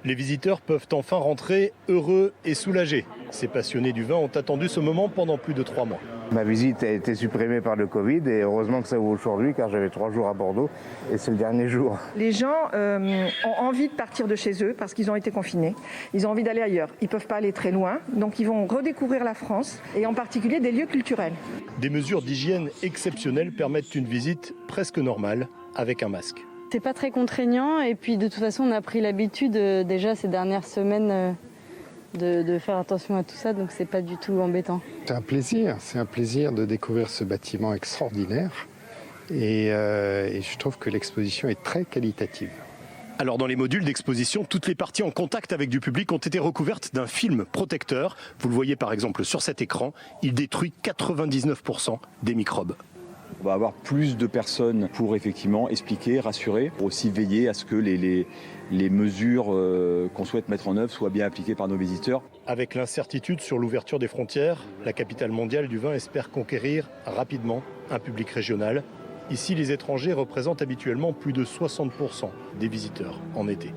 Les visiteurs peuvent enfin rentrer heureux et soulagés. Ces passionnés du vin ont attendu ce moment pendant plus de 3 mois. Ma visite a été supprimée par le Covid et heureusement que ça ouvre aujourd'hui car j'avais 3 jours à Bordeaux et c'est le dernier jour. Les gens ont envie de partir de chez eux parce qu'ils ont été confinés. Ils ont envie d'aller ailleurs. Ils ne peuvent pas aller très loin, donc ils vont redécouvrir la France et en particulier des lieux culturels. Des mesures d'hygiène exceptionnelles permettent une visite presque normale avec un masque. C'est pas très contraignant et puis de toute façon on a pris l'habitude déjà ces dernières semaines de faire attention à tout ça, donc c'est pas du tout embêtant. C'est un plaisir de découvrir ce bâtiment extraordinaire et je trouve que l'exposition est très qualitative. Alors dans les modules d'exposition, toutes les parties en contact avec du public ont été recouvertes d'un film protecteur. Vous le voyez par exemple sur cet écran, il détruit 99% des microbes. On va avoir plus de personnes pour effectivement expliquer, rassurer, pour aussi veiller à ce que les mesures qu'on souhaite mettre en œuvre soient bien appliquées par nos visiteurs. Avec l'incertitude sur l'ouverture des frontières, la capitale mondiale du vin espère conquérir rapidement un public régional. Ici, les étrangers représentent habituellement plus de 60% des visiteurs en été.